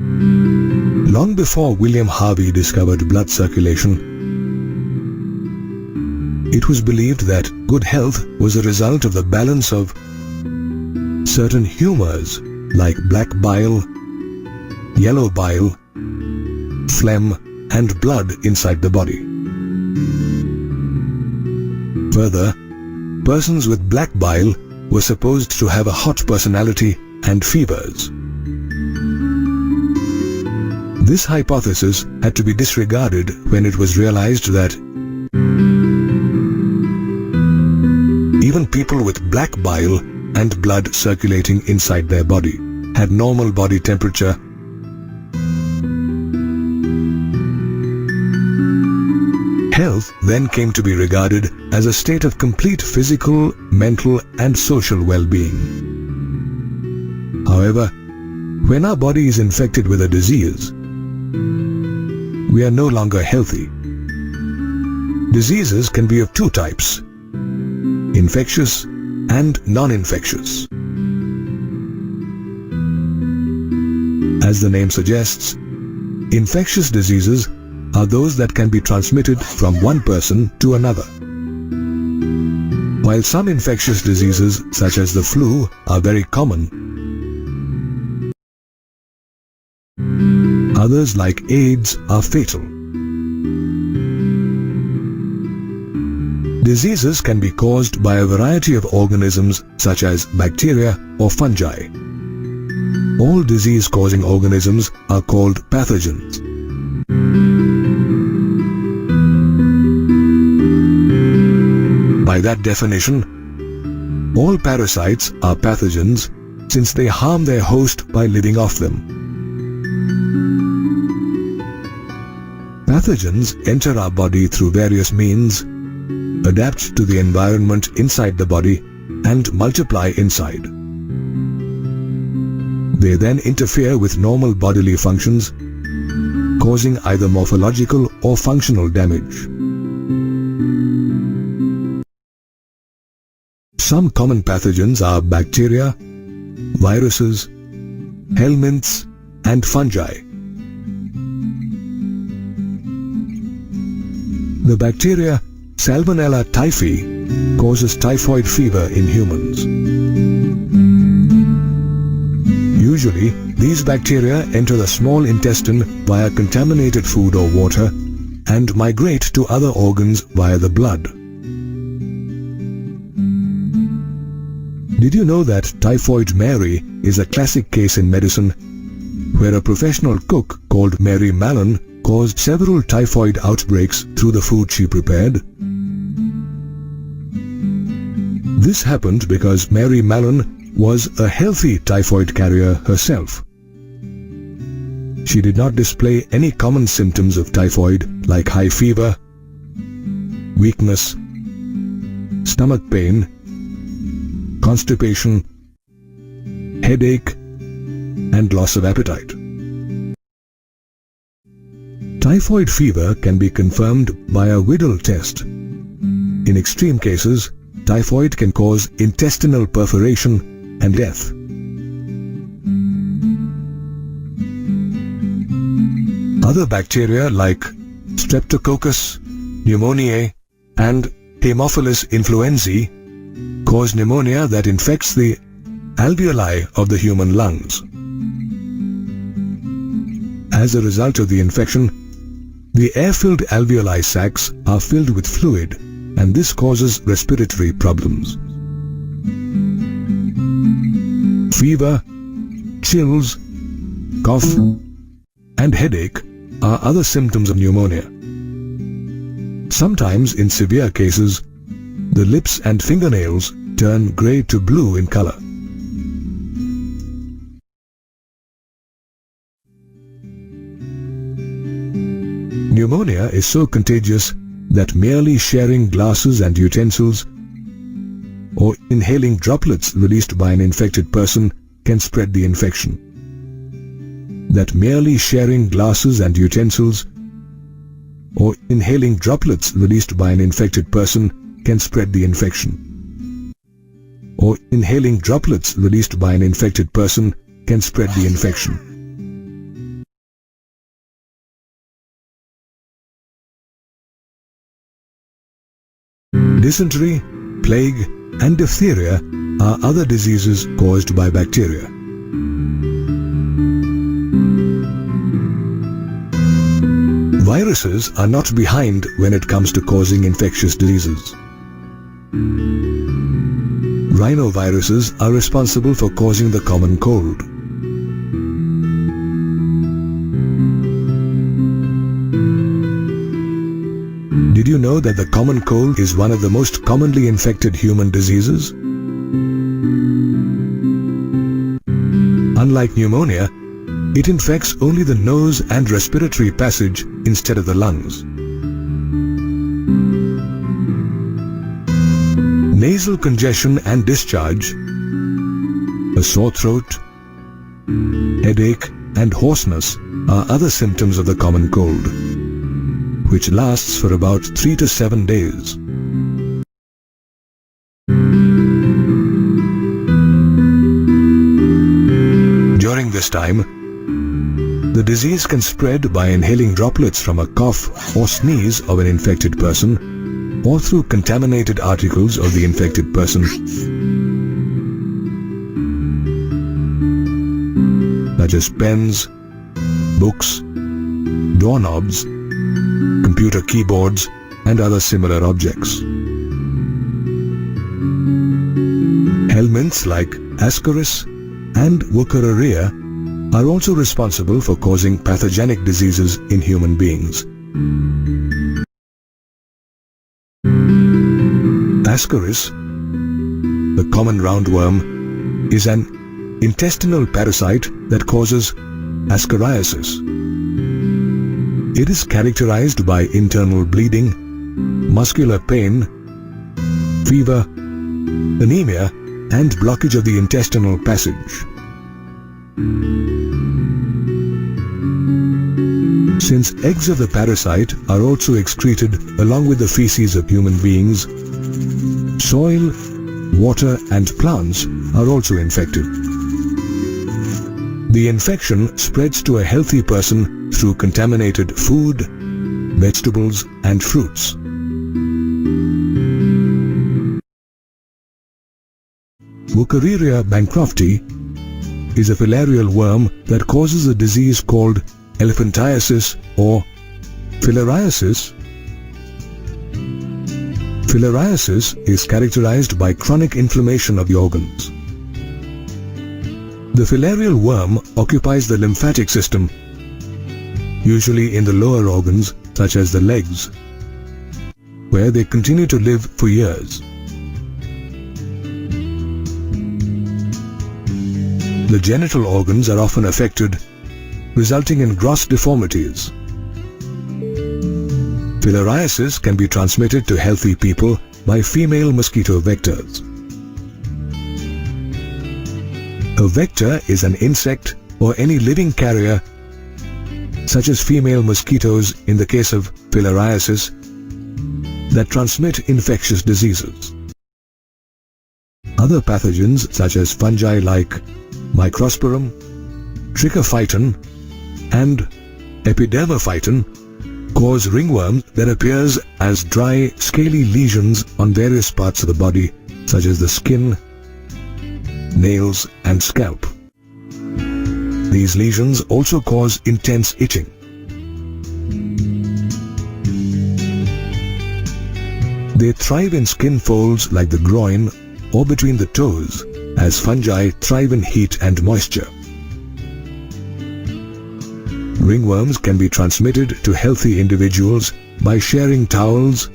Long before William Harvey discovered blood circulation, it was believed that good health was a result of the balance of certain humors like black bile, yellow bile, phlegm, and blood inside the body. Further, persons with black bile were supposed to have a hot personality and fevers. This hypothesis had to be disregarded when it was realized that even people with black bile and blood circulating inside their body had normal body temperature. Health then came to be regarded as a state of complete physical, mental, and social well-being. However, when our body is infected with a disease, we are no longer healthy. Diseases can be of two types: infectious and non-infectious. As the name suggests, infectious diseases are those that can be transmitted from one person to another. While some infectious diseases, such as the flu, are very common, others like AIDS are fatal. Diseases can be caused by a variety of organisms such as bacteria or fungi. All disease-causing organisms are called pathogens. By that definition, all parasites are pathogens since they harm their host by living off them. Pathogens enter our body through various means, adapt to the environment inside the body, and multiply inside. They then interfere with normal bodily functions, causing either morphological or functional damage. Some common pathogens are bacteria, viruses, helminths, and fungi. The bacteria Salmonella typhi causes typhoid fever in humans. Usually, these bacteria enter the small intestine via contaminated food or water and migrate to other organs via the blood. Did you know that Typhoid Mary is a classic case in medicine where a professional cook called Mary Mallon caused several typhoid outbreaks through the food she prepared? This happened because Mary Mallon was a healthy typhoid carrier herself. She did not display any common symptoms of typhoid like high fever, weakness, stomach pain, constipation, headache, and loss of appetite. Typhoid fever can be confirmed by a Widal test. In extreme cases, typhoid can cause intestinal perforation and death. Other bacteria like Streptococcus pneumoniae and Haemophilus influenzae cause pneumonia that infects the alveoli of the human lungs. As a result of the infection, the air-filled alveoli sacs are filled with fluid, and this causes respiratory problems. Fever, chills, cough, and headache are other symptoms of pneumonia. Sometimes, in severe cases, the lips and fingernails turn grey to blue in color. Pneumonia is so contagious that merely sharing glasses and utensils or inhaling droplets released by an infected person can spread the infection. That merely sharing glasses and utensils or inhaling droplets released by an infected person can spread the infection. Or inhaling droplets released by an infected person can spread the infection. Dysentery, plague, and diphtheria are other diseases caused by bacteria. Viruses are not behind when it comes to causing infectious diseases. Rhinoviruses are responsible for causing the common cold. Did you know that the common cold is one of the most commonly infected human diseases? Unlike pneumonia, it infects only the nose and respiratory passage instead of the lungs. Nasal congestion and discharge, a sore throat, headache, and hoarseness are other symptoms of the common cold, which lasts for about 3 to 7 days. During this time, the disease can spread by inhaling droplets from a cough or sneeze of an infected person or through contaminated articles of the infected person, such as pens, books, doorknobs, computer keyboards, and other similar objects. Helminths like Ascaris and Wuchereria are also responsible for causing pathogenic diseases in human beings. Ascaris, the common roundworm, is an intestinal parasite that causes ascariasis. It is characterized by internal bleeding, muscular pain, fever, anemia, and blockage of the intestinal passage. Since eggs of the parasite are also excreted along with the feces of human beings, soil, water, and plants are also infected. The infection spreads to a healthy person through contaminated food, vegetables, and fruits. Wuchereria bancrofti is a filarial worm that causes a disease called elephantiasis or filariasis. Filariasis is characterized by chronic inflammation of the organs. The filarial worm occupies the lymphatic system, usually in the lower organs such as the legs, where they continue to live for years. The genital organs are often affected, resulting in gross deformities. Filariasis can be transmitted to healthy people by female mosquito vectors. A vector is an insect or any living carrier, such as female mosquitoes in the case of filariasis, that transmit infectious diseases. Other pathogens such as fungi like Microsporum, Trichophyton, and Epidermophyton cause ringworm that appears as dry, scaly lesions on various parts of the body, such as the skin, nails, and scalp. These lesions also cause intense itching. They thrive in skin folds like the groin or between the toes, as fungi thrive in heat and moisture. Ringworms can be transmitted to healthy individuals by sharing towels,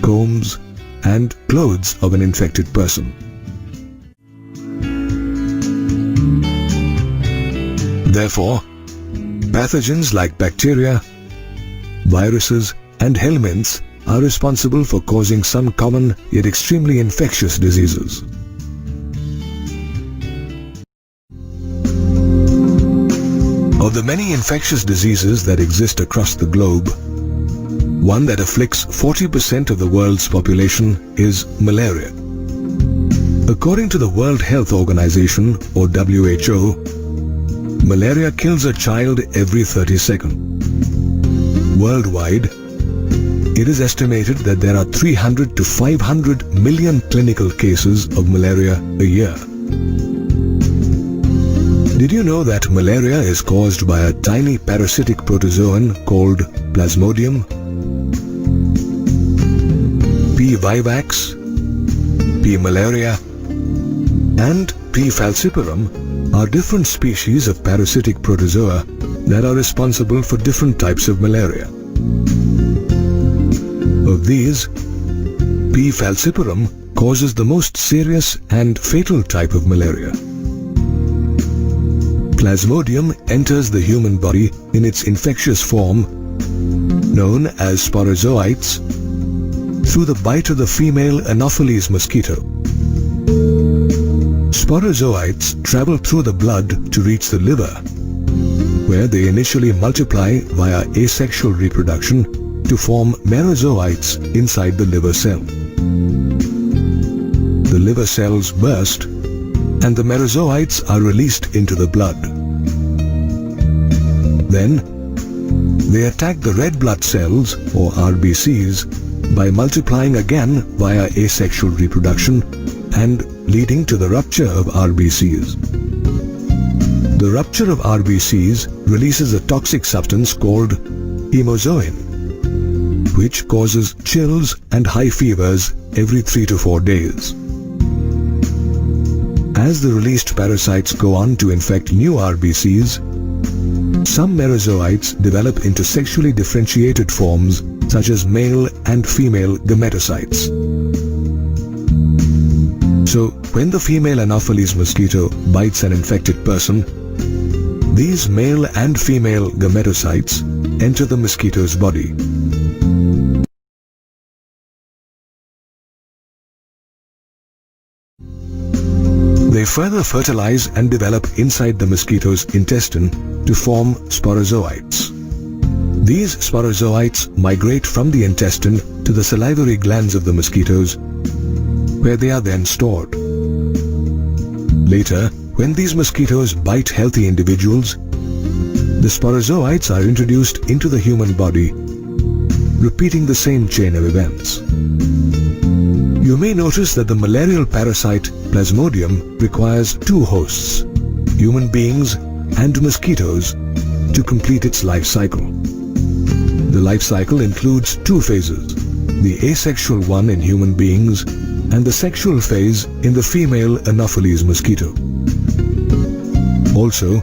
combs, and clothes of an infected person. Therefore, pathogens like bacteria, viruses, and helminths are responsible for causing some common yet extremely infectious diseases. Of the many infectious diseases that exist across the globe, one that afflicts 40% of the world's population is malaria. According to the World Health Organization, or WHO, malaria kills a child every 30 seconds. Worldwide, It is estimated that there are 300 to 500 million clinical cases of malaria a year. Did you know that malaria is caused by a tiny parasitic protozoan called Plasmodium? P. vivax, P. malaria, and P. falciparum are different species of parasitic protozoa that are responsible for different types of malaria. Of these, P. falciparum causes the most serious and fatal type of malaria. Plasmodium enters the human body in its infectious form, known as sporozoites, through the bite of the female Anopheles mosquito. Sporozoites travel through the blood to reach the liver, where they initially multiply via asexual reproduction to form merozoites inside the liver cell. The liver cells burst and the merozoites are released into the blood. Then, they attack the red blood cells or RBCs by multiplying again via asexual reproduction and leading to the rupture of RBCs. The rupture of RBCs releases a toxic substance called hemozoin, which causes chills and high fevers every 3 to 4 days. As the released parasites go on to infect new RBCs, some merozoites develop into sexually differentiated forms such as male and female gametocytes. So, when the female Anopheles mosquito bites an infected person, these male and female gametocytes enter the mosquito's body. They further fertilize and develop inside the mosquito's intestine to form sporozoites. These sporozoites migrate from the intestine to the salivary glands of the mosquitoes, where they are then stored. Later, when these mosquitoes bite healthy individuals, the sporozoites are introduced into the human body, repeating the same chain of events. You may notice that the malarial parasite Plasmodium requires 2 hosts, human beings and mosquitoes, to complete its life cycle. The life cycle includes 2 phases, the asexual one in human beings and the sexual phase in the female Anopheles mosquito. Also,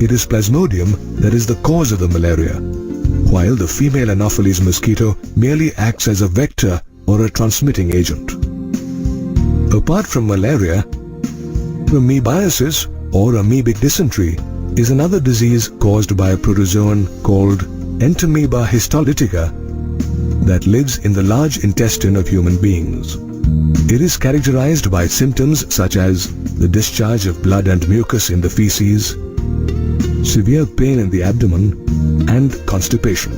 it is Plasmodium that is the cause of the malaria, while the female Anopheles mosquito merely acts as a vector or a transmitting agent. Apart from malaria, amoebiasis or amoebic dysentery is another disease caused by a protozoan called Entamoeba histolytica that lives in the large intestine of human beings. It is characterized by symptoms such as the discharge of blood and mucus in the feces, severe pain in the abdomen, and constipation.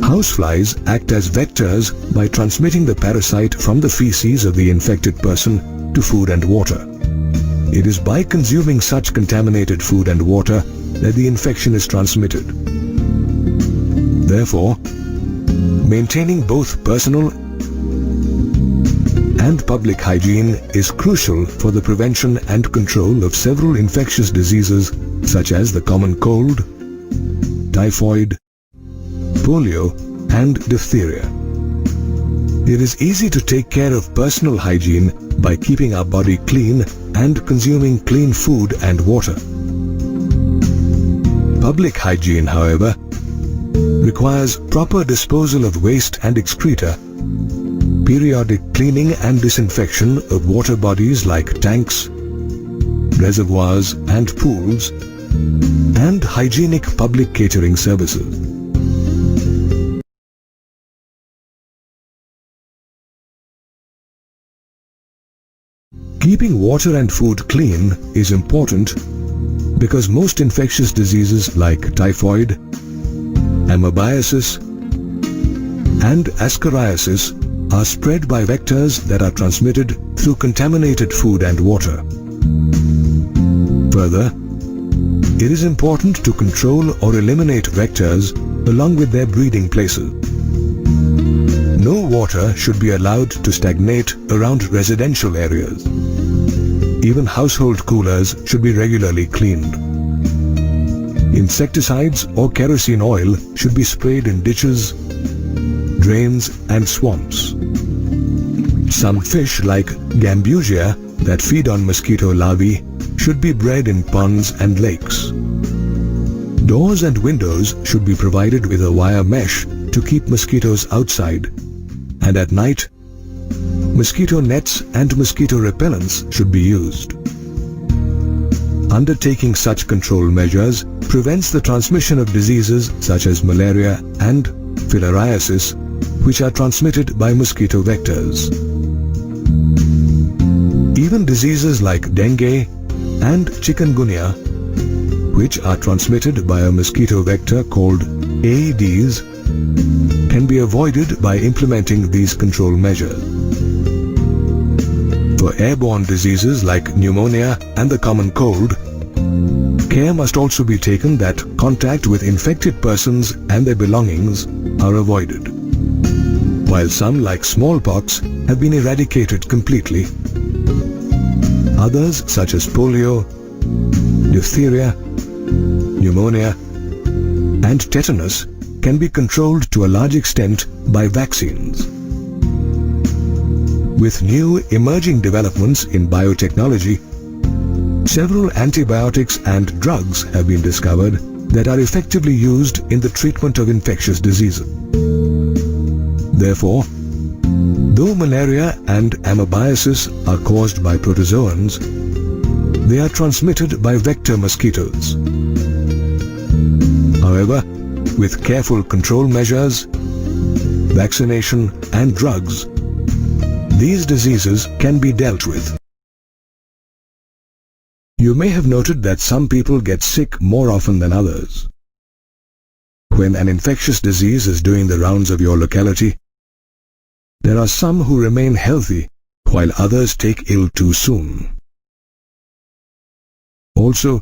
Houseflies act as vectors by transmitting the parasite from the feces of the infected person to food and water. It is by consuming such contaminated food and water that the infection is transmitted. Therefore, maintaining both personal and public hygiene is crucial for the prevention and control of several infectious diseases such as the common cold, typhoid, polio, and diphtheria. It is easy to take care of personal hygiene by keeping our body clean and consuming clean food and water. Public hygiene, however, requires proper disposal of waste and excreta, periodic cleaning and disinfection of water bodies like tanks, reservoirs and pools, and hygienic public catering services. Keeping water and food clean is important because most infectious diseases like typhoid, amoebiasis, and ascariasis are spread by vectors that are transmitted through contaminated food and water. Further, it is important to control or eliminate vectors along with their breeding places. No water should be allowed to stagnate around residential areas. Even household coolers should be regularly cleaned. Insecticides or kerosene oil should be sprayed in ditches, drains and swamps. Some fish like gambusia that feed on mosquito larvae should be bred in ponds and lakes. Doors and windows should be provided with a wire mesh to keep mosquitoes outside, and at night, mosquito nets and mosquito repellents should be used. Undertaking such control measures prevents the transmission of diseases such as malaria and filariasis, which are transmitted by mosquito vectors. Even diseases like dengue and chikungunya, which are transmitted by a mosquito vector called Aedes, can be avoided by implementing these control measures. For airborne diseases like pneumonia and the common cold, care must also be taken that contact with infected persons and their belongings are avoided. While some, like smallpox, have been eradicated completely, others such as polio, diphtheria, pneumonia, and tetanus can be controlled to a large extent by vaccines. With new emerging developments in biotechnology, several antibiotics and drugs have been discovered that are effectively used in the treatment of infectious diseases. Therefore, though malaria and amoebiasis are caused by protozoans, they are transmitted by vector mosquitoes. However, with careful control measures, vaccination and drugs, these diseases can be dealt with. You may have noted that some people get sick more often than others. When an infectious disease is doing the rounds of your locality, there are some who remain healthy while others take ill too soon. Also,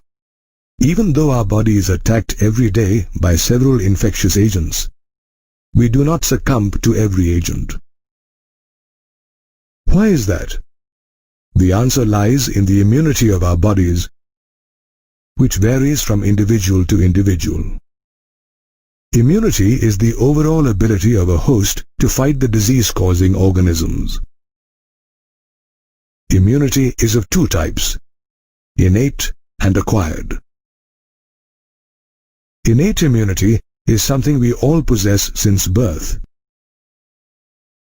even though our body is attacked every day by several infectious agents, we do not succumb to every agent. Why is that? The answer lies in the immunity of our bodies, which varies from individual to individual. Immunity is the overall ability of a host to fight the disease-causing organisms. Immunity is of two types, innate and acquired. Innate immunity is something we all possess since birth.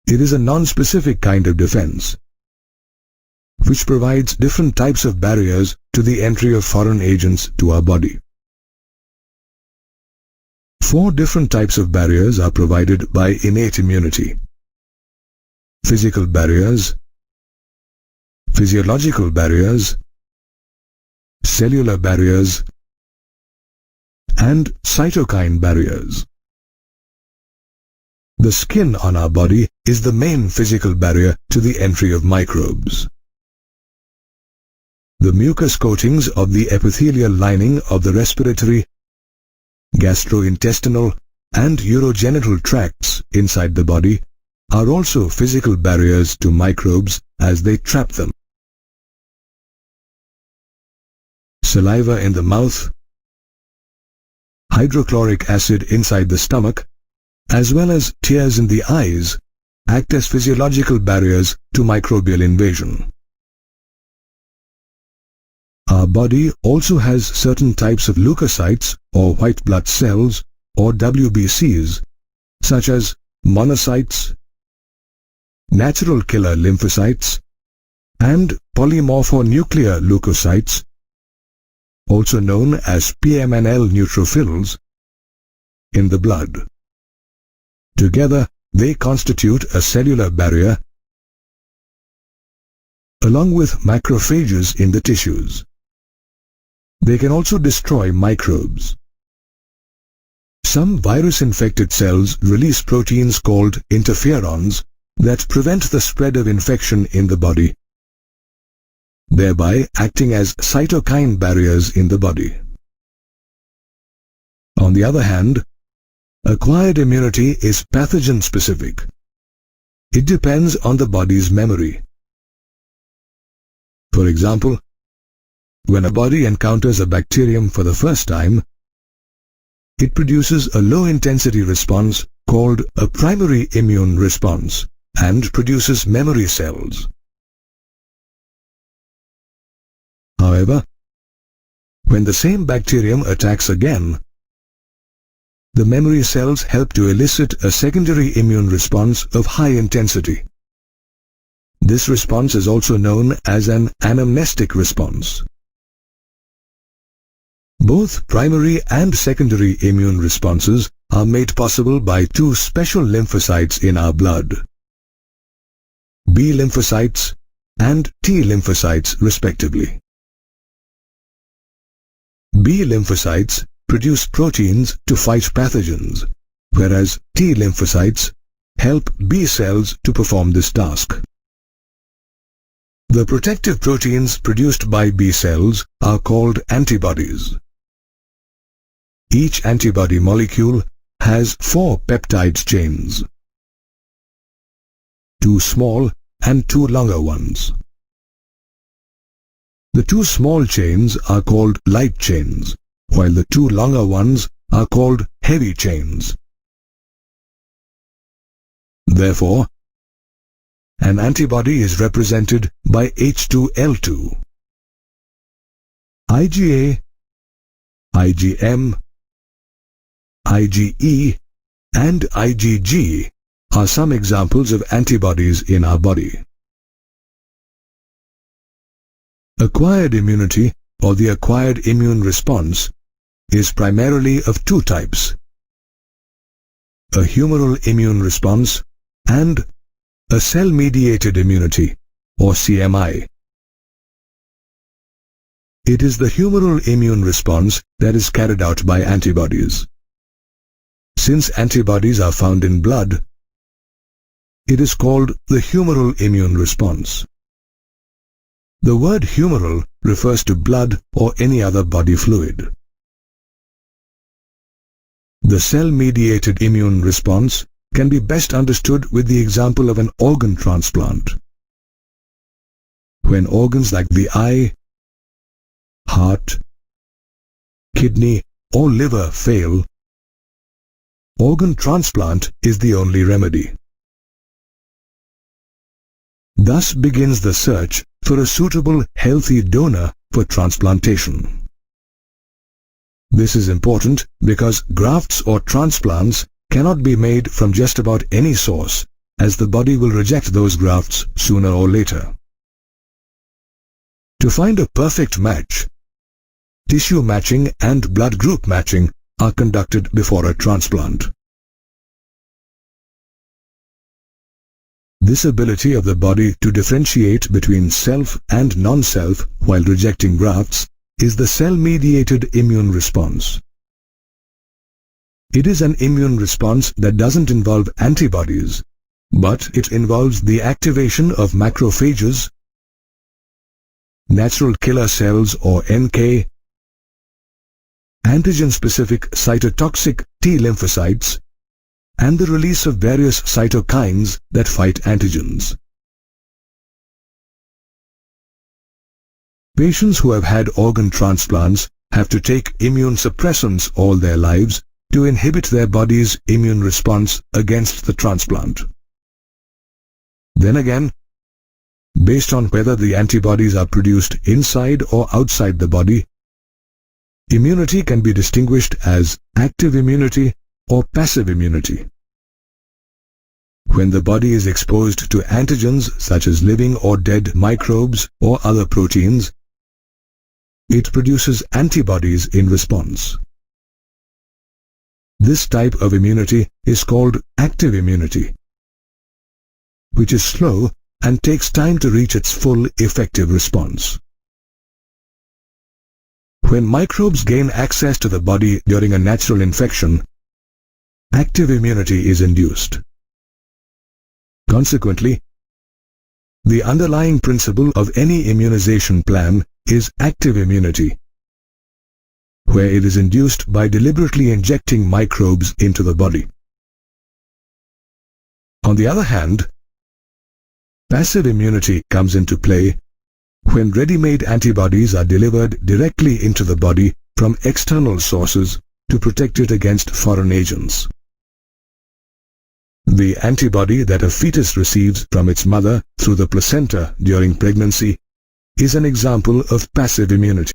It is a non-specific kind of defense, which provides different types of barriers to the entry of foreign agents to our body. 4 different types of barriers are provided by innate immunity: physical barriers, physiological barriers, cellular barriers, and cytokine barriers. The skin on our body is the main physical barrier to the entry of microbes. The mucous coatings of the epithelial lining of the respiratory, gastrointestinal, and urogenital tracts inside the body are also physical barriers to microbes as they trap them. Saliva in the mouth, hydrochloric acid inside the stomach, as well as tears in the eyes, act as physiological barriers to microbial invasion. Our body also has certain types of leukocytes or white blood cells or WBCs, such as monocytes, natural killer lymphocytes, and polymorphonuclear leukocytes, also known as PMNL neutrophils, in the blood. Together, they constitute a cellular barrier along with macrophages in the tissues. They can also destroy microbes. Some virus-infected cells release proteins called interferons that prevent the spread of infection in the body, thereby acting as cytokine barriers in the body. On the other hand, Acquired immunity is pathogen specific. It depends on the body's memory. For example, when a body encounters a bacterium for the first time, it produces a low-intensity response called a primary immune response and produces memory cells. However, when the same bacterium attacks again, the memory cells help to elicit a secondary immune response of high intensity. This response is also known as an anamnestic response. Both primary and secondary immune responses are made possible by two special lymphocytes in our blood, B lymphocytes and T lymphocytes respectively. B lymphocytes produce proteins to fight pathogens, whereas T lymphocytes help B cells to perform this task. The protective proteins produced by B cells are called antibodies. Each antibody molecule has 4 peptide chains, 2 small and 2 longer ones. The 2 small chains are called light chains, while the 2 longer ones are called heavy chains. Therefore, an antibody is represented by H2L2. IgA, IgM, IgE and IgG are some examples of antibodies in our body. Acquired immunity, or the acquired immune response, is primarily of 2 types: a humoral immune response and a cell-mediated immunity, or CMI. It is the humoral immune response that is carried out by antibodies. Since antibodies are found in blood, it is called the humoral immune response. The word humoral refers to blood or any other body fluid. The cell-mediated immune response can be best understood with the example of an organ transplant. When organs like the eye, heart, kidney or liver fail, organ transplant is the only remedy. Thus begins the search for a suitable, healthy donor for transplantation. This is important because grafts or transplants cannot be made from just about any source, as the body will reject those grafts sooner or later. To find a perfect match, tissue matching and blood group matching are conducted before a transplant. This ability of the body to differentiate between self and non-self while rejecting grafts is the cell-mediated immune response. It is an immune response that doesn't involve antibodies, but it involves the activation of macrophages, natural killer cells or NK, antigen-specific cytotoxic T lymphocytes, and the release of various cytokines that fight antigens. Patients who have had organ transplants have to take immune suppressants all their lives to inhibit their body's immune response against the transplant. Then again, based on whether the antibodies are produced inside or outside the body, immunity can be distinguished as active immunity or passive immunity. When the body is exposed to antigens such as living or dead microbes or other proteins, it produces antibodies in response. This type of immunity is called active immunity, which is slow and takes time to reach its full effective response. When microbes gain access to the body during a natural infection, active immunity is induced. Consequently, the underlying principle of any immunization plan is active immunity. where it is induced by deliberately injecting microbes into the body. On the other hand, passive immunity comes into play when ready-made antibodies are delivered directly into the body from external sources to protect it against foreign agents. The antibody that a fetus receives from its mother through the placenta during pregnancy is an example of passive immunity.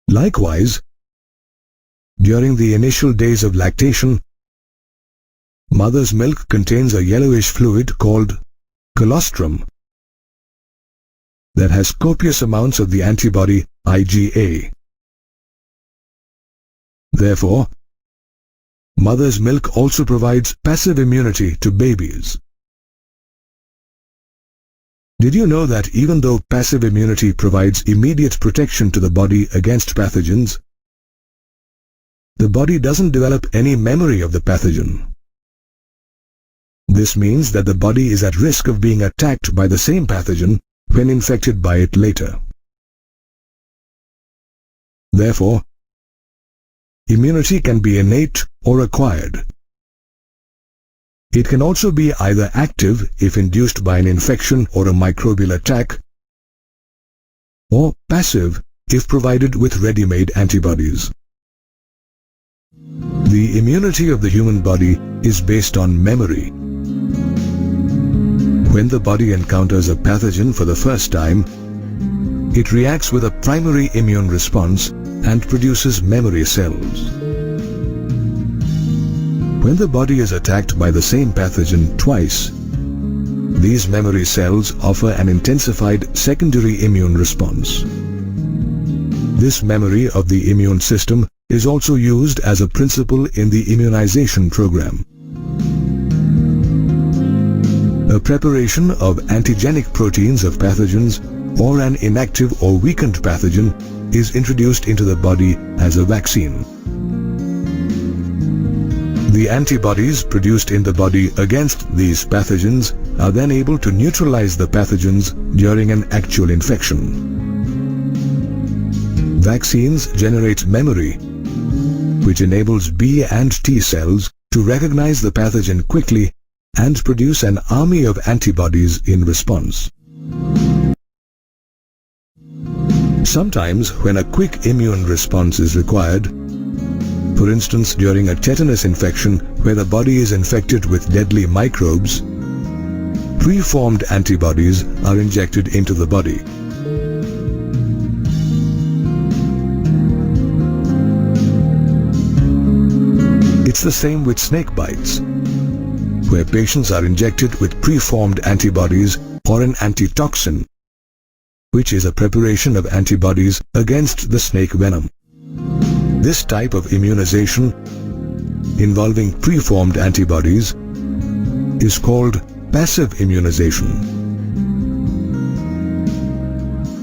Likewise, during the initial days of lactation, mother's milk contains a yellowish fluid called colostrum that has copious amounts of the antibody IgA. Therefore, mother's milk also provides passive immunity to babies. Did you know that even though passive immunity provides immediate protection to the body against pathogens, the body doesn't develop any memory of the pathogen? This means that the body is at risk of being attacked by the same pathogen when infected by it later. Therefore, immunity can be innate or acquired. It can also be either active if induced by an infection or a microbial attack, or passive if provided with ready-made antibodies. The immunity of the human body is based on memory. When the body encounters a pathogen for the first time, it reacts with a primary immune response and produces memory cells. When the body is attacked by the same pathogen twice, these memory cells offer an intensified secondary immune response. This memory of the immune system is also used as a principle in the immunization program. A preparation of antigenic proteins of pathogens or an inactive or weakened pathogen is introduced into the body as a vaccine. The antibodies produced in the body against these pathogens are then able to neutralize the pathogens during an actual infection. Vaccines generate memory, which enables B and T cells to recognize the pathogen quickly and produce an army of antibodies in response. Sometimes, when a quick immune response is required, for instance during a tetanus infection where the body is infected with deadly microbes, preformed antibodies are injected into the body. It's the same with snake bites, where patients are injected with preformed antibodies or an antitoxin, which is a preparation of antibodies against the snake venom. This type of immunization, involving preformed antibodies, is called passive immunization.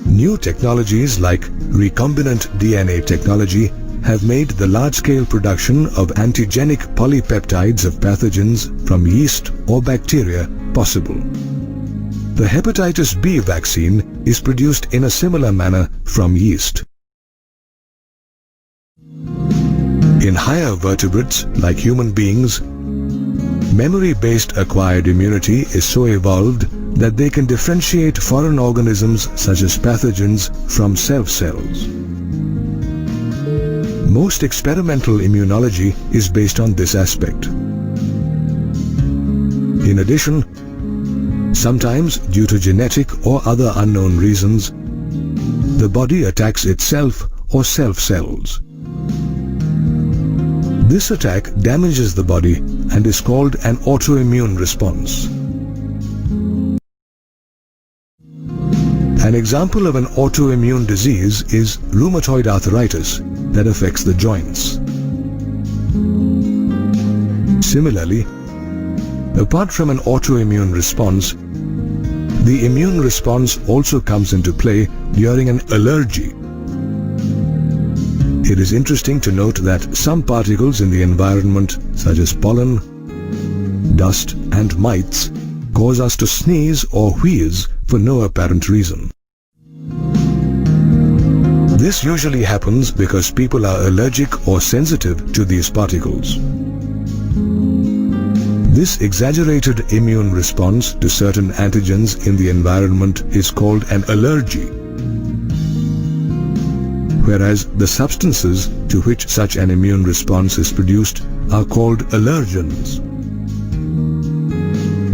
New technologies like recombinant DNA technology have made the large-scale production of antigenic polypeptides of pathogens from yeast or bacteria possible. The hepatitis B vaccine is produced in a similar manner from yeast. In higher vertebrates, like human beings, memory-based acquired immunity is so evolved that they can differentiate foreign organisms such as pathogens from self cells. Most experimental immunology is based on this aspect. In addition, sometimes due to genetic or other unknown reasons, the body attacks itself or self cells. This attack damages the body and is called an autoimmune response. An example of an autoimmune disease is rheumatoid arthritis that affects the joints. Similarly, apart from an autoimmune response, the immune response also comes into play during an allergy. It is interesting to note that some particles in the environment, such as pollen, dust, and mites, cause us to sneeze or wheeze for no apparent reason. This usually happens because people are allergic or sensitive to these particles. This exaggerated immune response to certain antigens in the environment is called an allergy, whereas the substances to which such an immune response is produced are called allergens.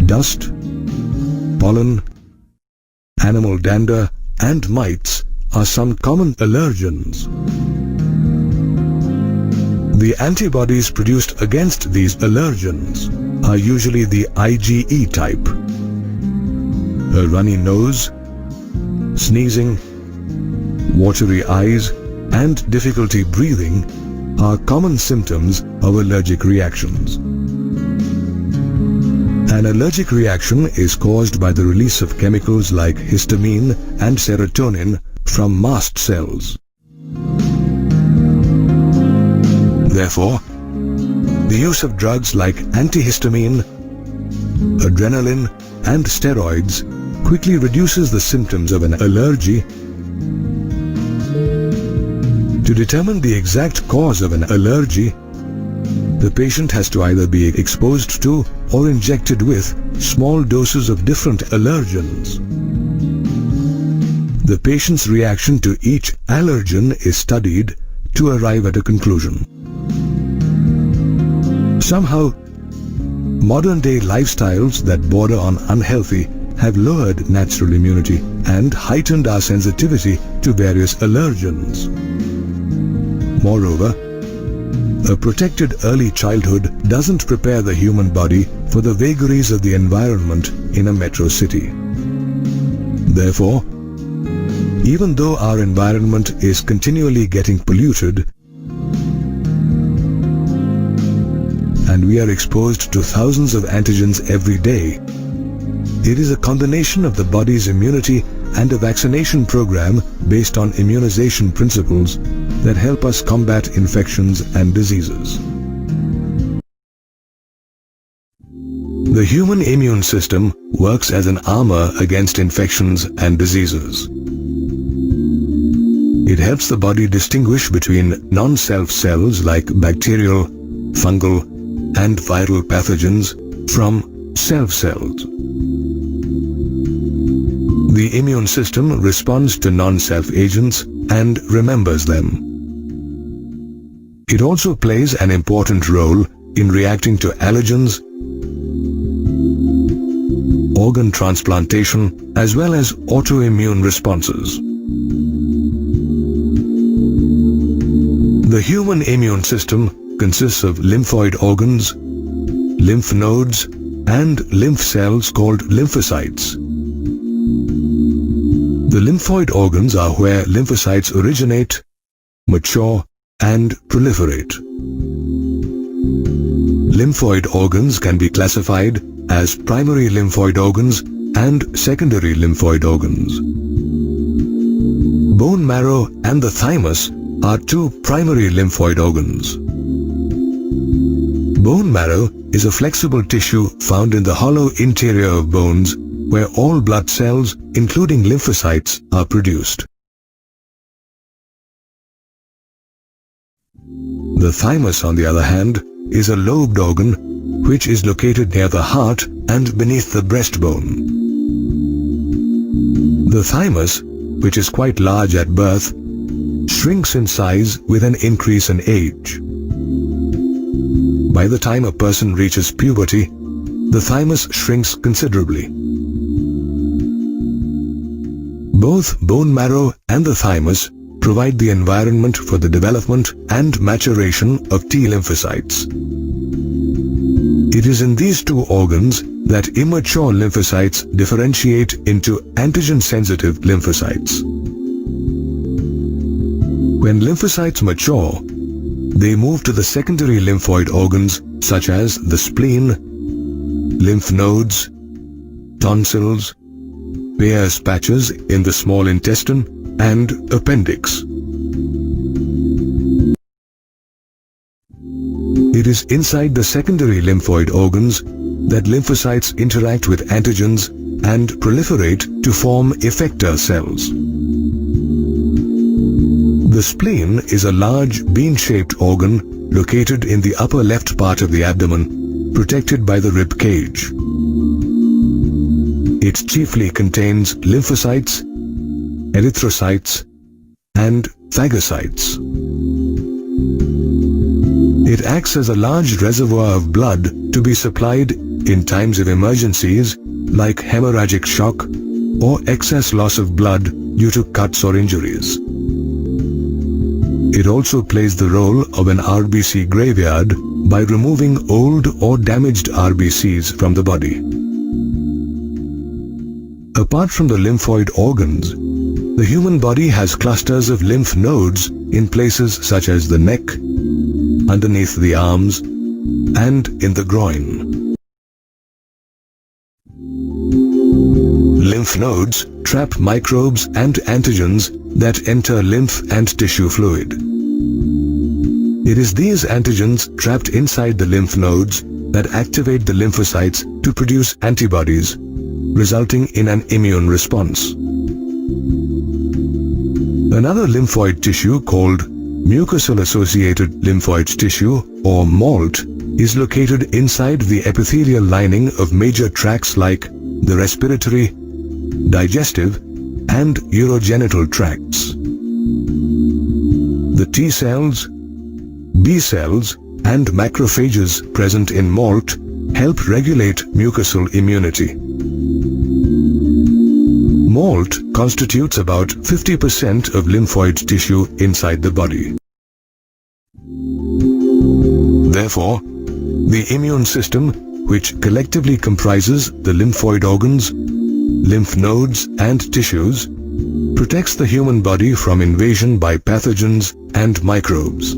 Dust, pollen, animal dander, and mites are some common allergens. The antibodies produced against these allergens are usually the IgE type. A runny nose, sneezing, watery eyes, and difficulty breathing are common symptoms of allergic reactions. An allergic reaction is caused by the release of chemicals like histamine and serotonin from mast cells. Therefore, the use of drugs like antihistamine, adrenaline, and steroids quickly reduces the symptoms of an allergy. To determine the exact cause of an allergy, the patient has to either be exposed to or injected with small doses of different allergens. The patient's reaction to each allergen is studied to arrive at a conclusion. Somehow, modern-day lifestyles that border on unhealthy have lowered natural immunity and heightened our sensitivity to various allergens. Moreover, a protected early childhood doesn't prepare the human body for the vagaries of the environment in a metro city. Therefore, even though our environment is continually getting polluted and we are exposed to thousands of antigens every day, it is a combination of the body's immunity and a vaccination program based on immunization principles that help us combat infections and diseases. The human immune system works as an armor against infections and diseases. It helps the body distinguish between non-self cells like bacterial, fungal, and viral pathogens from self cells. The immune system responds to non-self agents and remembers them. It also plays an important role in reacting to allergens, organ transplantation, as well as autoimmune responses. The human immune system consists of lymphoid organs, lymph nodes, and lymph cells called lymphocytes. The lymphoid organs are where lymphocytes originate, mature, and proliferate. Lymphoid organs can be classified as primary lymphoid organs and secondary lymphoid organs. Bone marrow and the thymus are two primary lymphoid organs. Bone marrow is a flexible tissue found in the hollow interior of bones where all blood cells, including lymphocytes, are produced. The thymus, on the other hand, is a lobed organ which is located near the heart and beneath the breastbone. The thymus, which is quite large at birth, shrinks in size with an increase in age. By the time a person reaches puberty, the thymus shrinks considerably. Both bone marrow and the thymus provide the environment for the development and maturation of T lymphocytes. It is in these two organs that immature lymphocytes differentiate into antigen-sensitive lymphocytes. When lymphocytes mature, they move to the secondary lymphoid organs such as the spleen, lymph nodes, tonsils, Peyer's patches in the small intestine, and appendix. It is inside the secondary lymphoid organs that lymphocytes interact with antigens and proliferate to form effector cells. The spleen is a large bean-shaped organ located in the upper left part of the abdomen, protected by the rib cage. It chiefly contains lymphocytes, erythrocytes, and phagocytes. It acts as a large reservoir of blood to be supplied in times of emergencies like hemorrhagic shock or excess loss of blood due to cuts or injuries. It also plays the role of an RBC graveyard by removing old or damaged RBCs from the body. Apart from the lymphoid organs, the human body has clusters of lymph nodes in places such as the neck, underneath the arms, and in the groin. Lymph nodes trap microbes and antigens that enter lymph and tissue fluid. It is these antigens trapped inside the lymph nodes that activate the lymphocytes to produce antibodies, resulting in an immune response. Another lymphoid tissue called mucosal-associated lymphoid tissue, or MALT, is located inside the epithelial lining of major tracts like the respiratory, digestive, and urogenital tracts. The T cells, B cells, and macrophages present in MALT help regulate mucosal immunity. MALT constitutes about 50% of lymphoid tissue inside the body. Therefore, the immune system, which collectively comprises the lymphoid organs, lymph nodes, and tissues, protects the human body from invasion by pathogens and microbes.